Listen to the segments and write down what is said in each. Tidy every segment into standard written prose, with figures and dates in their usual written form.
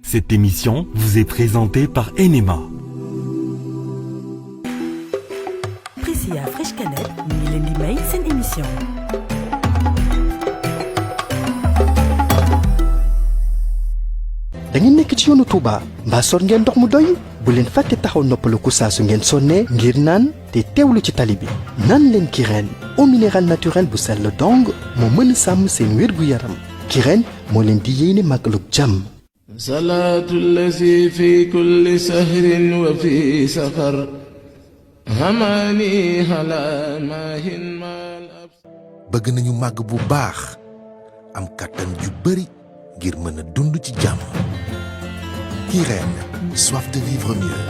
Cette émission vous est présentée par Enema. Priscilla Fresh Canel mi ngi leen di may seen émission. da ngeen nekk ci yoonu Touba mbaa sor ngeen ndox mu doy bu leen fàtte taxaw noppaluku saa su ngeen sonnee ngir naan te teewlu ci tali bi naan leen Kirène eau minérale naturelle bu sell dong moo mën a sàmm seen wér-gu-yaram Kirène moo leen di yéene màggalug jàmm. salaatu lazi fi kulli sahrin wa fi safar hamani hala mahin mal ab. bëgg nañu màgg bu baax am kàttan ju bari ngir mën a dund ci jàmm. Kirène, soif de vivre mieux.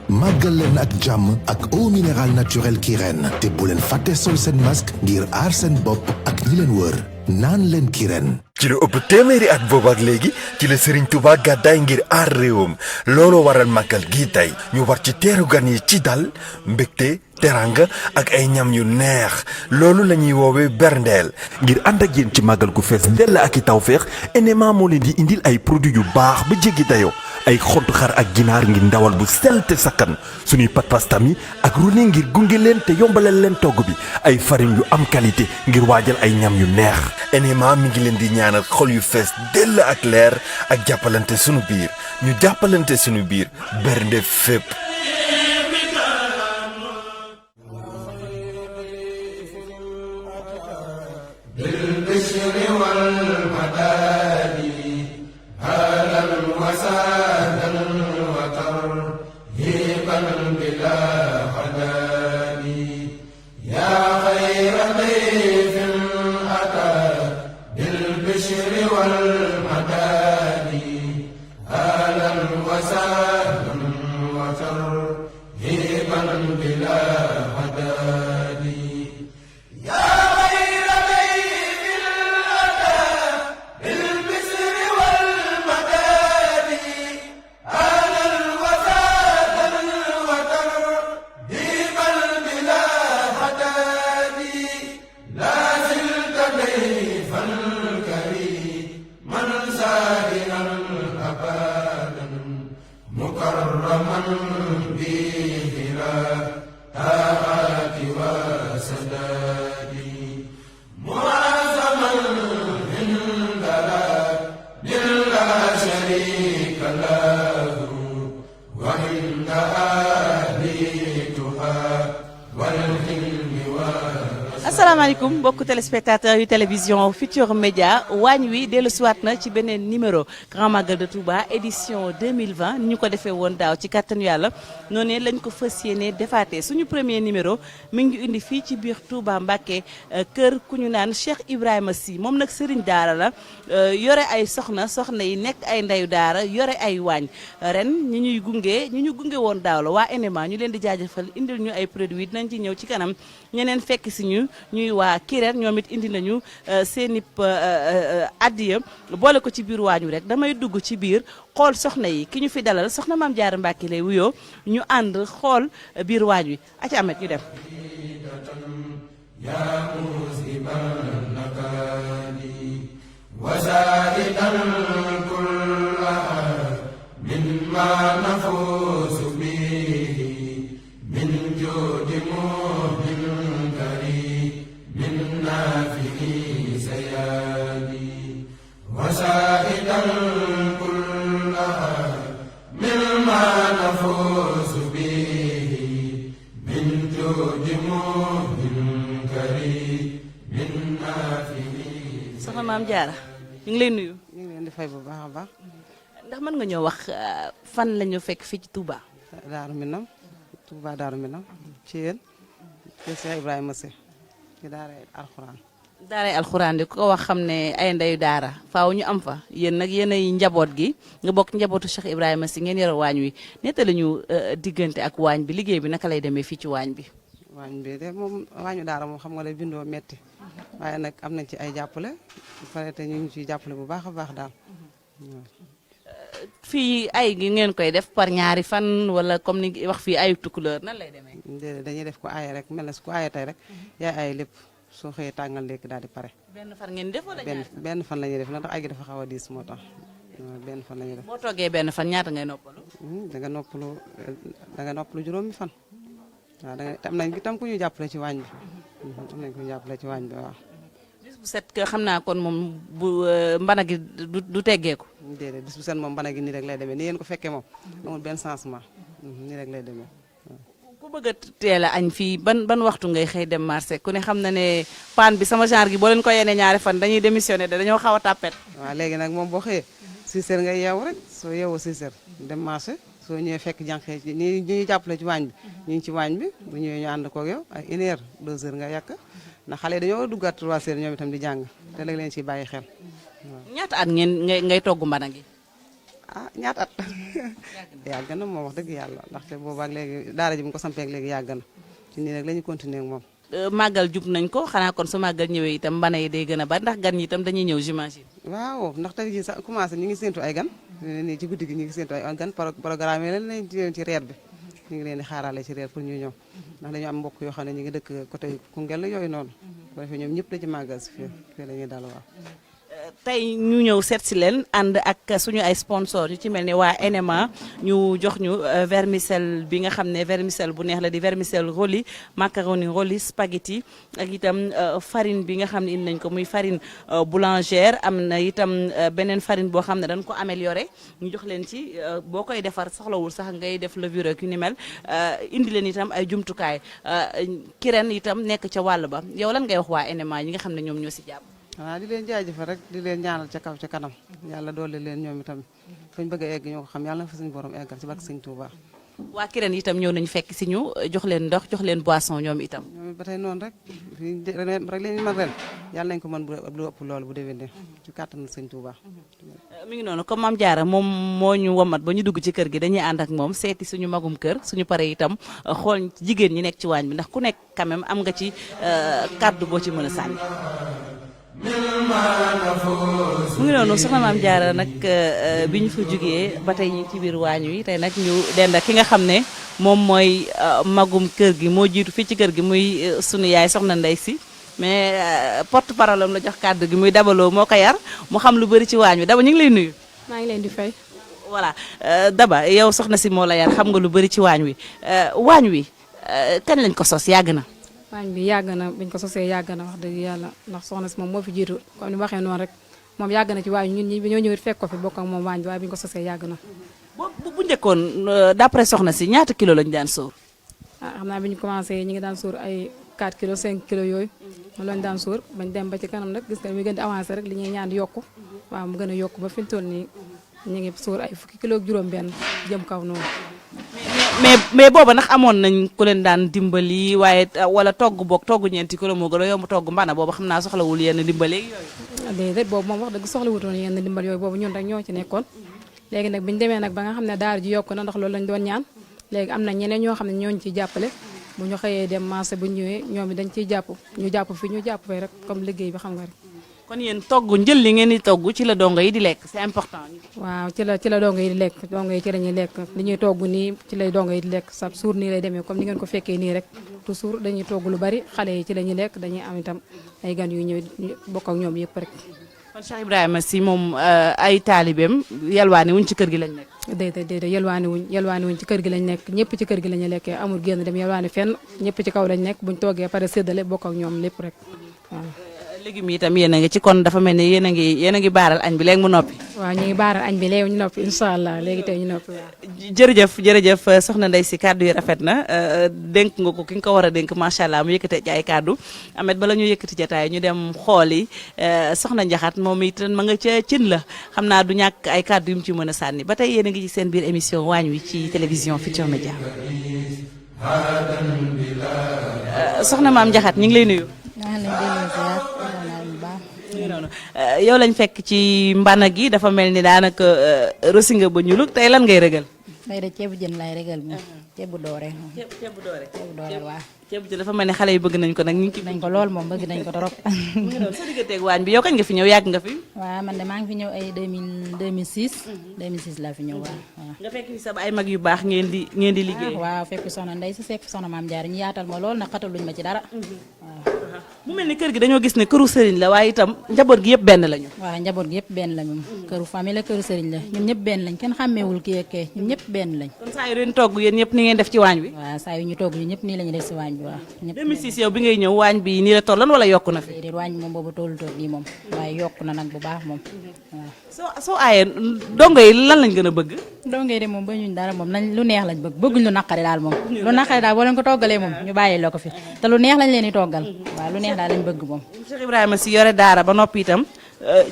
màggal leen ak jàmm ak eau minérale naturelle Kirène te bu leen fàtte sol seen masque ngir aar seen bopp ak ñi leen wër naan leen Kirène. ci lu ëpp téeméeri at boobu ak léegi ci la Serigne Touba gàddaay ngir aar réewam looloo waral màggal gii tey ñu war ci teeru gan yi ci dal mbégte teranga ak ay ñam yu neex loolu la ñuy woowee berndeel. ngir ànd ak yéen ci màggal gu fees dell ak i tawféex Enema moo leen di indil ay produits yu baax ba jéggi dayoo ay xottu xar ak ginaar ngir ndawal bu sell te sakkan suñuy pat pastami ak roulé ngir gunge leen te yombalal leen togg bi ay farine yu am qualité ngir waajal ay ñam yu neex. Enema mi ngi leen di ñaanal xol yu fees dell ak leer ak jàppalante sunu biir ñu jàppalante sunu biir bernde fépp. asalaamaaleykum mbokku téléspectateurs yu télévision Futurs Médias waañ wi dellu siwaat na ci beneen numéro Grand Magal de Touba édition 2020 ni ñu ko defee woon daaw ci kàttanu yàlla noonu lañ ko fas yéene defaatee suñu premier numéro mi ngi indi fii ci biir Touba Mbacké kër ku ñu naan Cheikh Ibrahima Sy moom nag Serigne Daara la yore ay soxna yi nekk ay ndeyu daara yore ay waañ ren ñi ñu gunge woon daaw la waa Enema ñu leen di jaajëfal indil ñu ay produits dinañ ci ñëw ci kanam ñeneen fekk si ñu ñuy waa Kirène ñoom it indi nañu seeni addiya boole ko ci biir waañu rek damay dugg ci biir xool soxna yi ki ñu fi dalal soxna Maam Jaara Mbàkke lay wuyoo ñu ànd xool biir waañ wi aci amet ñu dem soxna Maam Jaara ñu ngi lay nuyu. ñu ngi leen di fay bu baax a baax. ndax mën nga ñoo wax fan la ñu fekk fii ci Touba. Daaru Minam Touba Daaru Minam ci yéen ci Cheikh Ibrahima Sy ci daaray alxuraan. daaray alxuraan di ko wax xam ne ay ndeyu daara faaw ñu am fa yéen nag yéen ay njaboot gi nga bokk njabootu Cheikh Ibrahima Sy ngeen yore waañ wi nettali ñu diggante ak waañ bi liggéey bi naka lay demee fii ci waañ bi. waañ bi de moom waañu daara moom xam nga lay bindoo metti waaye nag am nañ ci ay jàppale pare te ñu ngi ciy jàppale bu baax a baax daal. fii ay gi ngeen koy def par ñaari fan wala comme ni wax fii ayu tukulóor nan lay demee. déedéet dañuy def ko aaye rek mel na su ko aaye tey rek yaay aaye lépp soo xëyee tàngal léegi daal di pare. benn fan ngeen def wala ñaar benn fan la ñuy def ndax ay gi dafa xaw a diis moo tax benn fan la ñuy def. boo toggee benn fan ñaata ngay noppalu. da nga noppalu juróomi fan waaw da nga am nañ itam ku ñu jàppale ci waañ bi am nañ ku ñu jàppale ci waañ bi waaw. bis bu set xam naa kon moom bu mbana gi du teggeeku. déedéet bis bu set moom mbana gi nii rek lay demee ni yéen ko fekkee moom amul benn changement nii rek lay demee. ku bëgg a teel a añ fii ban waxtu ngay xëy dem marché ku ne xam na ne paan bi sama genre gi boo leen ko yenee ñaari fan dañuy démissionné dañoo xaw a tàppet. waaw léegi nag moom boo xëyee 6 heures ngay yeewu rek soo yeewoo 6 heures dem marché soo ñëwee fekk jànqee ci ñi ñu jàppale ci waañ bi ñu ngi ci waañ bi bu ñëwee ñu ànd koog yow ay 1 heure 2 heures nga yàq ndax xale yi dañoo duggaat 3 heures ñoom itam di jàng te léegi leen ciy bàyyi xel waaw. ñaata at ngay togg mbana gi. ah ñaata at yàgg na moom wax dëgg yàlla ndaxte boobaak léegi daara ji bu ko sampeek léegi yàgg na ci nii rek la ñu continuer ak moom. màggal jub nañ ko xanaa kon su màggal ñëwee itam mbana yi day gën a bari ndax gan ñi itam dañuy ñëw j'imagine. waaw ndax tey jii sax commencé ñu ngi séntu ay gan nii ci guddi gi ñu ngi séntu ay gan programme yi leen ci reer bi ñu ngi leen di xaarale ci reer pour ñu ñëw ndax dañu am mbokk yoo xam ne ñu ngi dëkk côté Koungheul yooyu noonu bu defee ñoom ñëpp la ci màggal si fii la ñuy dal waaw. tey ñu ñëw seet si leen ànd ak suñu ay sponsor yu ci mel ni waa NMA ñu jox ñu vermicelle bi nga xam ne vermicelle bu neex la di vermicelle roli macaroni roli spaghetti ak itam farine bi nga xam ne indi nañ ko muy farine boulangère am na itam beneen farine boo xam ne dañ ko amélioré ñu jox leen ci boo koy defar soxlawul sax ngay def levure ak yu ni mel indi leen itam ay jumtukaay kireen itam nekk ca wàll ba yow lan ngay wax waa NMA yi nga xam ne ñoom ñoo si jàpp. waaw di leen jaajëfal rek di leen ñaanal ca kaw ca kanam yàlla doole leen ñoom itam fañ bëgg a egg ñoo ko xam yàlla na fa suñu borom eggal ci barke Sëñ Tuuba. waa Kirène itam ñëw nañu fekk si ñu jox leen ndox jox leen boisson ñoom itam. ñoom ba tey noonu rek rek leen mën ren yàlla nañ ko mën lu ëpp loolu bu déwénee ci kàttanu Sëñ Tuuba. mi ngi noonu comme Mame Diarra moom moo ñu womat ba ñu dugg ci kër gi dañuy ànd ak moom seeti suñu magum kër suñu paree itam xool jigéen ñi nekk ci waañ bi ndax ku nekk quand même am nga ci kàddu boo ci mën a sànni. mu ngi noonu soxna Mame Diarra nag bi ñu fa jógee ba tey ñu ci biir waañ wi tey nag ñu dend ak ki nga xam ne moom mooy magum kër gi moo jiitu fii ci kër gi muy sunu yaay soxna Ndey Si mais porte parole am la jox kàddu gi muy dabaloo moo ko yar mu xam lu bëri ci waañ wi daba ñu ngi lay nuyu. maa ngi leen di fay. voilà daba yow soxna si moo la yar xam nga lu bëri ci waañ wi kañ lañ ko sos yàgg na. waañ bi yàgg na biñ ko sosee yàgg na wax dëgg yàlla ndax soxna si moom moo fi jiitu comme ni ma waxee noonu rek moom yàgg na ci waañ ñun ñi ñoo ñëwit fekk ko fi bokk ak moom waañ bi waaye biñ ko sosee yàgg na. bu njëkkoon d'après soxna si ñaata kilo lañu daan sóor. xam naa bi ñu commencé ñi ngi daan sóor ay 4 kilos 5 kilos yooyu moom lañu daan sóor bañ dem ba ci kanam nag gis nga muy gën di avancé rek li ñuy ñaan di yokku waaw mu gën a yokku ba fi mu toll nii ñu ngi sóor ay fukki kilo ak juróom-benn jëm kaw noonu. mais booba ndax amoon nañ ku leen daan dimbali waaye wala togg ñeenti kilo moo gën a yomb togg mbana booba xam naa soxlawul yenn dimbali yooyu. déedéet boobu moom wax dëgg soxlawutoon yenn dimbal yooyu boobu ñun rek ñoo ci nekkoon léegi nag bi ñu demee nag ba nga xam ne daara ji yokku na ndax loolu lañ doon ñaan léegi am na ñeneen ñoo xam ne ñooñu ciy jàppale bu ñu xëyee dem marché bu ñëwee ñoom dañ ciy jàpp ñu jàpp fi ñu jàpp fay rek comme liggéey bi xam nga rek. kon yéen togg njël li ngeen di togg ci la dongo yi di lekk c'est important. waaw ci la dongo yi di lekk dongo yi ci la ñuy lekk li ñuy togg nii ci lay dongo yi di lekk sa suur nii lay demee comme ni ngeen ko fekkee nii rek toujours dañuy togg lu bari xale yi ci la ñuy lekk dañuy am itam ay gan yu ñëw bokk ak ñoom yëpp rek. kon Cheikh Ibrahima Sy moom ay taalibeem yalwaani wuñ ci kër gi lañ nekk. déedéet yalwaani wuñ ci kër gi lañ nekk ñëpp ci kër gi lañu lekkee amul génn dem yalwaani fenn ñëpp ci kaw lañ nekk buñ toggee pare séddale bokk ak ñoom lépp rek waaw. légumes yi itam yéen a ngi ci kon dafa mel ni yéen a ngi baaral añ bi léegi mu noppi. waaw ñu ngi baaral añ bi léegi ñu noppi incha allah léegi tey ñu noppi waaw. jërëjëf soxna Ndey Si kàddu yi rafet na dénk nga ko ki nga ko war a dénk macha allah mu yëkkate ci ay kàddu amet bala ñu yëkkati jotaay ñu dem xooli soxna Njaxat moom it ma nga ca cin la xam naa du ñàkk ay kàddu yu mu ci mën a sànni ba tey yéen a ngi ci seen biir émission waañ wi ci télévision Futurs Médias. soxna maam Njaxat ñu ngi lay nuyu. yow lañ fekk ci mbana gi dafa mel ni daanaka rosi nga ba ñuluk tey lan ngay rëgal. tey de ceebu jën laay rëgal moom ceeb bu doore. ceeb bu doore. ceeb bu doore waaw. ceeb bu dafa mel ne xale yi bëgg nañ ko nag ñu ngi ci. nañ ko lool moom bëgg nañ ko trop. mu ngi doon sa digganteeg waañ bi yow kañ nga fi ñëw yàgg nga fi. waaw man de maa ngi fi ñëw ay 2006. 2006 laa fi ñëw waaw. nga fekk fi sa ay mag yu baax ngeen di liggéey. waaw fekk soxna Ndey si fekk soxna Maam Jaara ñu yaatal ma lool nag xataluñ ma ci dara. waaw. mu mel ni kër gi dañoo gis ne këru sëriñ la waaye itam njaboot gi yëpp benn lañu. waaw njaboot gi yëpp benn la moom. këru famille la këru sëriñ la ñun ñëpp benn lañ kenn xàmmeewul kii ak kee ñun ñëpp benn lañ. kon saa yu leen togg yéen ñëpp ni ngeen def ci waañ wi. waaw saa yu ñu togg ñu ñëpp nii la ñu def si waañ bi waaw. 2006 yow bi ngay ñëw waañ bi nii la tolloon wala yokku na fi. déedéet waañ bi moom boobu tollu toog nii moom waaye yokku na nag bu baax moom waaw. soo aayee dongo yi lan lañ gën a bëgg. dongo yi de moom ba ñuñ dara moom nañ lu neex lañ bëgg bëgguñ lu naqari daal moom. lu naqari daal boo leen ko toggalee moom ñu bàyyi la ko fi te lu neex lañ leen di toggal waaw lu neex daal lañ bëgg moom. Cheikh Ibrahima Sy yore daara ba noppi itam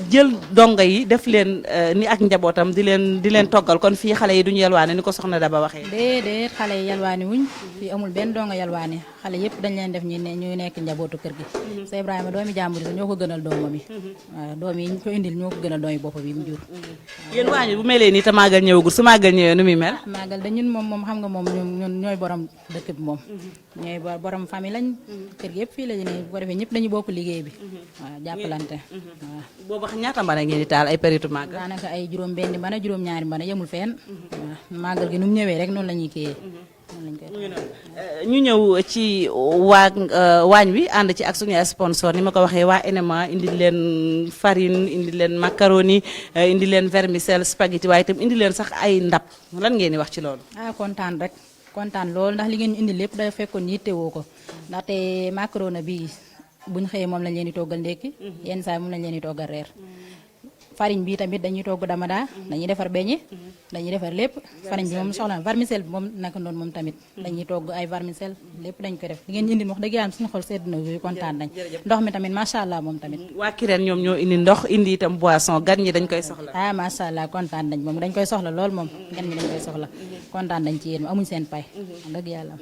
jël dongo yi def leen ni ak njabootam di leen toggal kon fii xale yi duñu yalwaane ni ko soxna Daba waxee. déedéet xale yi yalwaani wuñ fii amul benn dongo yalwaani xale yëpp dañ leen def ñu nekk njabootu kër gi. Cheikh Ibrahima doomi jàmbur yi ñoo ko gënal doomam yi. waaw doom yi ñu ko indil ñoo ko gënal doomi boppam yi mu jur. yéen waañu bu melee nii te màggal ñëwagul su màggal ñëwee nu muy mel. màggal de ñun moom xam nga moom ñun ñooy borom dëkk bi moom. ñooy borom famille lañ kër gi yëpp fii la ñu ne bu ko defee ñëpp dañu bokk liggéey bi. waaw jàppalante waaw. boobu ñaata mbana ngeen di taal ay période màggal. daanaka ay juróom benn mbana juróom ñaari mbana yemul fenn. waaw màggal gi nu mu ñëwee rek noonu la ñuy kiyee. ñu ñëw ci waañ wi ànd ci ak suñu sponsor ni ma ko waxee waa NMA indi leen farine indi leen macaroni indi leen vermicelle spaghetti waaye itam indi leen sax ay ndab lan ngeen di wax ci loolu. kontaan rek kontaan loolu ndax li ngeen indi lépp day fekkoon yittewoo ko ndaxte macaroni bi buñ xëyee moom lañ leen di toggal ndékki yenn saa moom lañ leen di toggal reer farine bi tamit dañuy togg damada dañuy defar beñe dañuy defar lépp farine bi moom soxla vermicelle bi moom naka noonu moom tamit dañuy togg ay vermicelle lépp dañ ko def li ngeen indi wax dëgg yàlla suñu xol sedd na yu kontaan nañ ndox mi tamit macha allah moom tamit waa Kirène ñoom ñoo indi ndox indi itam boisson gan ñi dañ koy soxla macha allah kontaan nañ moom dañ koy soxla lool moom gan ñi dañ koy soxla kontaan nañ ci yéen amuñ seen pay dëgg yàlla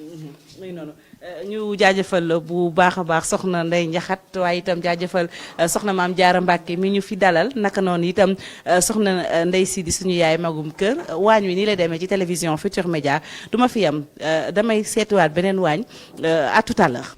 ñu jaajëfal bu baax a baax soxna Ndey Njaxat waaye itam jaajëfal soxna Maam Jaara Mbàkke mi ñu fi dalal naka noonu itam soxna Ndey Si di suñu yaay magum kër waañ wi nii la demee ci télévision Futurs Médias du ma fi yam damay seetuwaat beneen waañ à tout à l'heure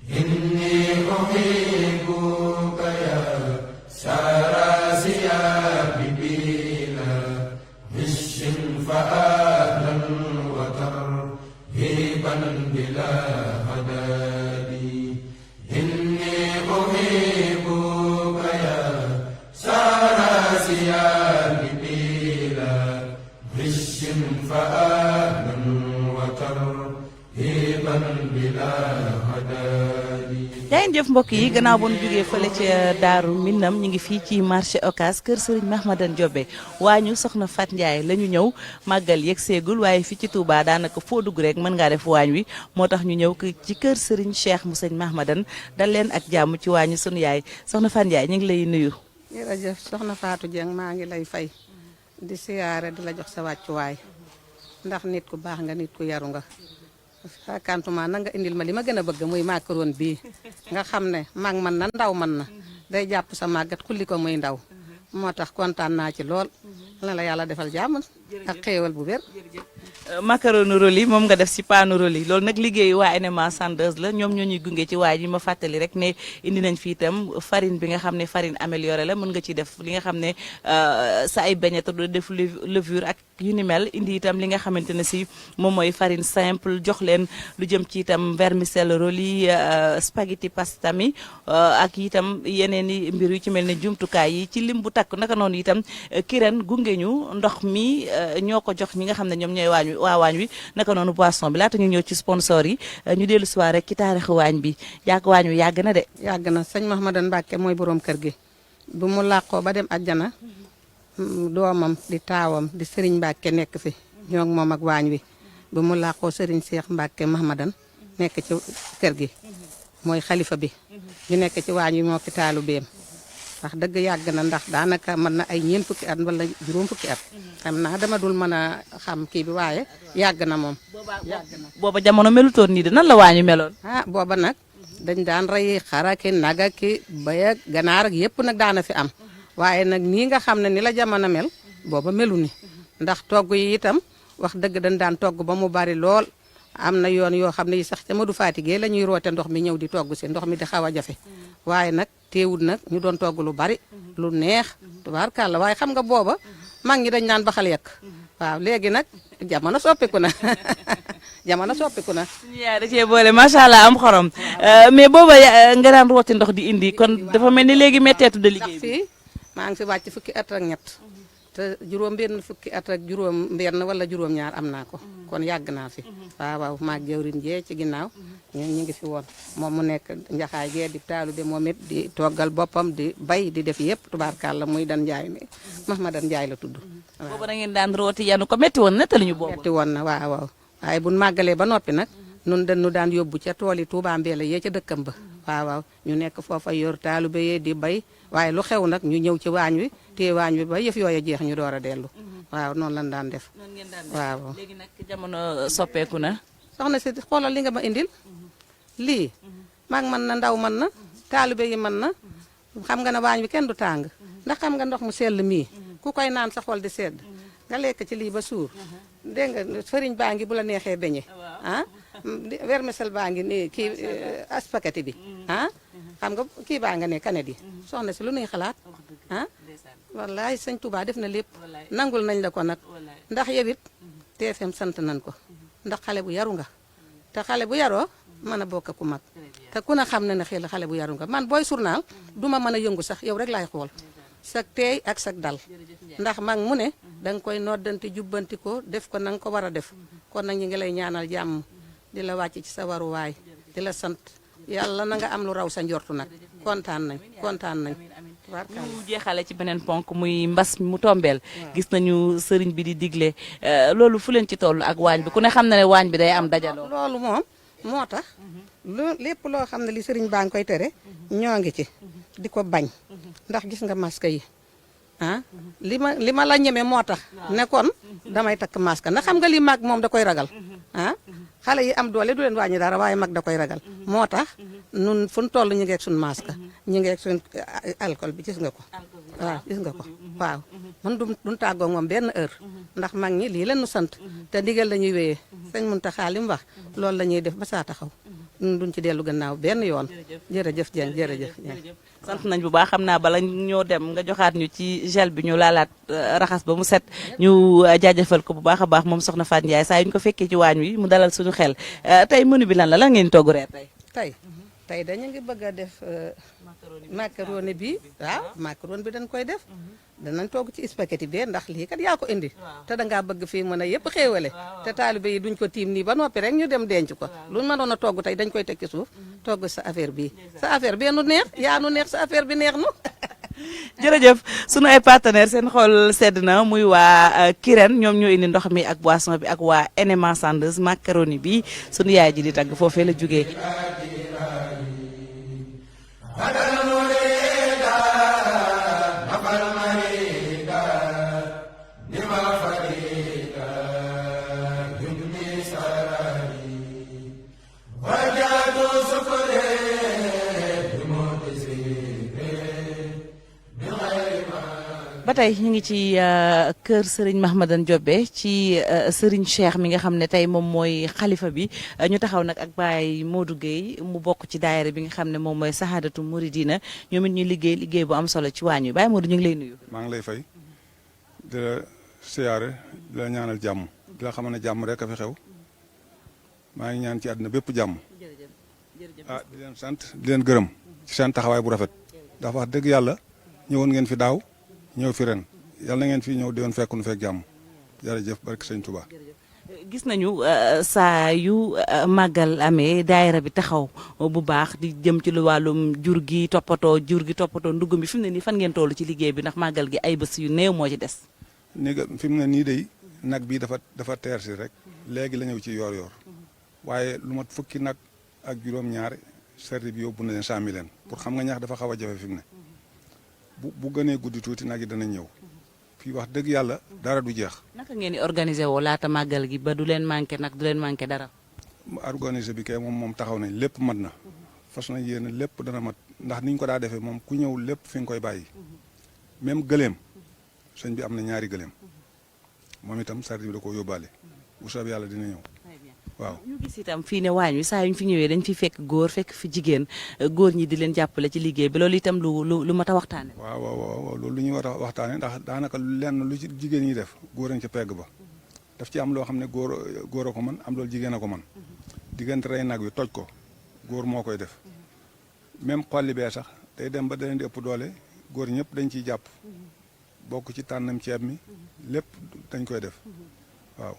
jaayeen jëf mbokk yi gannaaw bu ñu jógee fële ca Daaru Minam ñu ngi fii ci marché Ocass kër Serigne Mahmadan Diobé waa ñu soxna Fat Ndiaye la ñu ñëw màggal yegg seegul waaye fii ci Touba daanaka foo dugg rek mën ngaa def waañ wi moo tax ñu ñëw ci kër Serigne Cheikh mu sëñ Mahmadan dal leen ak jàmm ci waañu sunu yaay soxna Fat Ndiaye ñu ngi lay nuyu. jërëjëf soxna Fatou Dieng maa ngi lay fay di siyaare di la jox sa wàccuwaay ndax nit ku baax nga nit ku yaru nga. kantuma na nga indil ma li ma gën a bëgg muy macaron bii nga xam ne mag man na ndaw man na day jàpp sa màggat kulli ko muy ndaw moo tax kontaan naa ci lool na la yàlla defal jàmm ak xéewal bu wér macaroni rôli moom nga def si paanu rôli loolu nag liggéeyu waa NMA Sandeuse la ñoom ñoo ñuy gunge ci waay yi ma fàttali rek ne indi nañ fi itam farine bi nga xam ne farine améliorée la mën nga ci def li nga xam ne sa ay beignet te du def levure ak yu ni mel indi itam li nga xamante ne si moom mooy farine simple jox leen lu jëm ci itam vermicelle rôli spaghetti pasta mi ak itam yeneen i mbir yu ci mel ne jumtukaay yi ci lim bu takk naka noonu itam Kirène gunge ñu ndox mi ñoo ko jox ñi nga xam ne ñoom ñooy waañ wi naka noonu boisson bi laata ñu ñëw ci sponsor yi ñu dellu si waat rek ci taarixu waañ bi yàgg waañ wi yàgg na de. yàgg na sëñ Mahmadan Mbàkke mooy borom kër gi bu mu làqoo ba dem àjjana doomam di taawam di Serigne Mbàkke nekk fi ñoo ngi moom ak waañ wi bu mu làqoo Serigne Cheikh Mbàkke Mahmadan nekk ci kër gi mooy xalifa bi ñu nekk ci waañ wi moo ki taalu beem wax dëgg yàgg na ndax daanaka mën na ay ñeent fukki at wala juróom fukki at xam naa dama dul mën a xam kii bi waaye yàgg na moom. booba jamono melutoon nii de nan la waañu meloon. booba nag dañ daan rey xara ki naga ki bay ak ganaar ak yëpp nag daana fi am waaye nag nii nga xam ne ni la jamono mel booba melu ni ndax togg yi itam wax dëgg dañ daan togg ba mu bari lool am na yoon yoo xam ne yi sax ca Madou Fatigé la ñuy roote ndox mi ñëw di togg si ndox mi di xaw a jafe waaye nag teewul nag ñu doon togg lu bari lu neex tubaarkàlla waaye xam nga booba mag ñi dañ naan baxal yekk waaw léegi nag jamono soppiku na jamono soppiku na. suñu yaay da cee boole macha allah am xorom mais booba nga daan rooti ndox di indi kon dafa mel ni léegi métteetu de liggéey bi. fii maa ngi fi wàcc fukki at ak ñett te juróom-benn fukki at ak juróom-benn wala juróom-ñaar am naa ko kon yàgg naa fi waaw waaw maag jawrin jee ci ginnaaw ñu ngi fi woon moom mu nekk njaxaay gee di taalu bi moom it di toggal boppam di bay di def yëpp tubaarkàlla muy dan njaay mi Mahmadan Njaay la tudd. waaw booba da ngeen daan rooti yanu ko métti woon na te ñu boobu. métti woon na waaw waaw waaye bu màggalee ba noppi nag nun dañu daan yóbbu ca tool yi Touba Mbella yee ca dëkkam ba waaw waaw ñu nekk foofa yor taalu ba yee di bay waaye lu xew nag ñu ñëw ci waañ wi téye waañ wi ba yëf yooya jeex ñu door a dellu waaw noonu lañ daan def waaw. léegi nag jamono soppeeku na. soxna si xoolal li nga ma indil lii mag mën na ndaw mën na taalibe yi mën na xam nga ne waañ wi kenn du tàng ndax xam nga ndox mu sell mii ku koy naan sa xol di sedd nga lekk ci lii ba suur dégg nga fëriñ baa ngi bu la neexee beñe ah vermicelle baa ngi nii kii spaghetti bi ah xam nga kii baa nga ne kanet yi soxna si lu nuy xalaat ah wallaay sëñ Touba def na lépp nangul nañ la ko nag ndax yow it TFM sant nañ ko ndax xale bu yaru nga te xale bu yaroo mën a bokk ku mag te ku na xam na ne xale bu yaru nga man booy journal duma mën a yëngu sax yow rek laay xool sag teey ak sag dal ndax mag mu ne danga koy noddanti jubbanti ko def ko na nga ko war a def kon nag ñu ngi lay ñaanal jàmm di la wàcc ci sa waruwaay di la sant yàlla na nga am lu raw sa njortu nag kontaan nañ kontaan nañ. ñu jeexale ci beneen ponk muy mbas mu tombeel gis nañu sëriñ bi di digle loolu fu leen ci toll ak waañ bi ku ne xam na ne waañ bi day am dajaloo. loolu moom moo tax lépp loo xam ne li sëriñ baa ngi koy tere ñoo ngi ci di ko bañ ndax gis nga masque yi ah li ma la ñeme moo tax ne kon damay takk masque ndax xam nga li mag moom da koy ragal ah xale yi am doole du leen wàññi dara waaye mag da koy ragal moo tax nun fu ñu toll ñu ngeeg suñ masque ñu ngeeg suñ alcool bi gis nga ko waaw gis nga ko waaw man duñ tàggoo moom benn heure ndax mag ñi lii leen nu sant te ndigal la ñuy wéyee sëñ Muntaxa li mu wax loolu la ñuy def ba saa taxaw ñun duñ ci dellu gannaaw benn yoon jërëjëf Dieng jërëjëf sant nañ bu baax xam naa bala ñoo dem nga joxaat ñu ci gel bi ñu laalaat raxas ba mu set ñu jaajëfal ko bu baax a baax moom soxna Fatou Ndiaye saa yu ñu ko fekkee ci waañ wi mu dalal suñu xel tey menu bi lan la lan ngeen togg reer tey dañu ngi bëgg a def macaroni bi waaw macaroni bi dañ koy def danañ togg ci spaghetti bi ndax lii kat yaa ko indi te dangaa bëgg fii mën a yëpp xéewale te taalibe yi duñ ko tiim nii ba noppi rek ñu dem denc ko luñ mënoon a togg tey dañ koy teg ci suuf togg sa affaire bii sa affaire bee nu neex yaa nu neex sa affaire bi neex nu jërëjëf sunu ay partenaire seen xol sedd na muy waa Kirène ñoom ñoo indi ndox mi ak boisson bi ak waa NMA Sandeuse macaroni bi sunu yaay ji di tagg foofee la jógee ba tey ñu ngi ci kër Serigne Mahmadan Diobé ci Serigne Cheikh mi nga xam ne tey moom mooy xalifa bi ñu taxaw nag ak Baye Modou Gueye mu bokk ci daayira bi nga xam ne moom mooy Sahadatu Mouridina ñoom it ñuy liggéey bu am solo ci waañ wi Baye Modou ñu ngi lay nuyu. maa ngi lay fay di la siyaare di la ñaanal jàmm di la xamal ne jàmm rek a fi xew maa ngi ñaan ci àdduna bépp jàmm. ah di leen sant di leen gërëm ci seen taxawaay bu rafet ndax wax dëgg yàlla ñëwoon ngeen fi daaw. ñëw fi ren yàlla na ngeen fi ñëw déwén fekk nu fekk jàmm jërëjëf barke sëñ Touba. gis nañu saa yu màggal amee daayira bi taxaw bu baax di jëm ci lu wàllum jur gi toppatoo ndugg mi fi mu ne nii fan ngeen toll ci liggéey bi ndax màggal gi ay bés yu néew moo ci des. ni nga fi mu ne nii day nag bi dafa teer si rek léegi la ñëw ci yoor-yoor waaye lu mat fukki nag ak juróom-ñaar serti bi yóbbu na leen 100 000 pour xam nga ñax dafa xaw a jafe fi mu ne. bu gënee guddi tuuti nag yi dana ñëw fii wax dëgg yàlla dara du jeex. naka ngeen di organiser woo laata màggal gi ba du leen manqué nag du leen manqué dara. organiser bi kay moom taxaw nañ lépp mat na fas na yéene lépp dana mat ndax niñ ko daa defee moom ku ñëw lépp fi nga koy bàyyi même gëleem sëñ bi am na ñaari gëleem moom itam saret bi da koo yóbbaale bu soobee yàlla dina ñëw. waaw. ñu gis itam fii ne waañ wi saa yu ñu fi ñëwee dañ fi fekk góor fekk fi jigéen góor ñi di leen jàppale ci liggéey bi loolu itam lu mat a waxtaane. waaw loolu lu ñuy war a waxtaane ndax daanaka lenn lu ci jigéen ñi def góor añ ca pegg ba daf ci am loo xam ne góor a ko mën am loolu jigéen a ko mën diggante rey nag wi toj ko góor moo koy def même xolli bee sax day dem ba da leen di ëpp doole góor ñëpp dañ ciy jàpp bokk ci tànnam ceeb mi lépp dañ koy def waaw.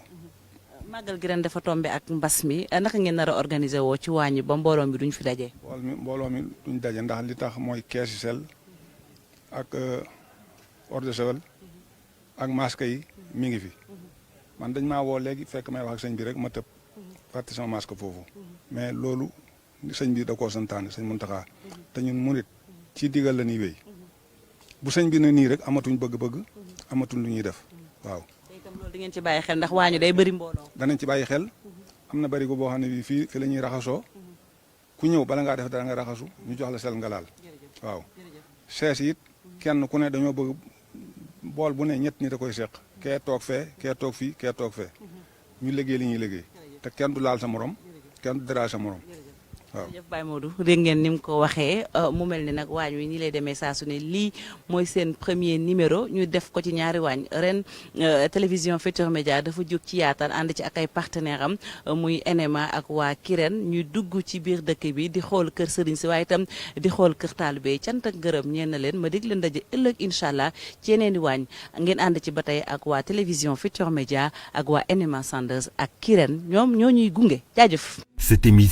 màggal gi ren dafa tombé ak mbas mi naka ngeen nar a organiser woo ci waañ ba mbooloo mi duñ fi daje. mbooloo mi duñ daje ndax li tax mooy keesi sel ak eau de javel ak masque yi mi ngi fi man dañ maa woo léegi fekk may wax ak sëñ bi rek ma tëb fàtte sama masque foofu mais loolu sëñ bi da koo santaane sëñ Muntaxa te ñun murit ci digal la ñuy wéy bu sëñ bi ne nii rek amatuñ bëgg-bëgg amatuñ lu ñuy def waaw. loolu di ngeen ci bàyyi xel ndax waañu day bëri mbooloo. danañ ci bàyyi xel am na barigo boo xam ne bii fii la ñuy raxasoo ku ñëw bala ngaa def dara nga raxasu ñu jox la sel nga laal waaw. sees it kenn ku ne dañoo bëgg bool bu ne ñett ñi da koy seq kee toog fee kee toog fii kee toog fee ñu liggéey li ñuy liggéey te kenn du laal sa morom kenn du dara sa morom. waaw jërëjëf Baye Modou dégg ngeen ni mu ko waxee mu mel ni nag waañ wi nii lay demee saa su ne lii mooy seen premier numéro ñu def ko ci ñaari waañ ren télévision Futurs Médias dafa jóg ci yaatal ànd ci ak ay partenaire am muy NMA ak waa Kirène ñuy dugg ci biir dëkk bi di xool kër sëriñ si waaye itam di xool kër taalibe yi cant ak ngërëm ñeen na leen ma dig leen daje ëllëg incha allah ci yeneen i waañ ngeen ànd ci ba tey ak waa télévision Futurs Médias ak waa NMA Sandeuse ak Kirène ñoom ñoo ñuy gunge jaajëf. Cette émission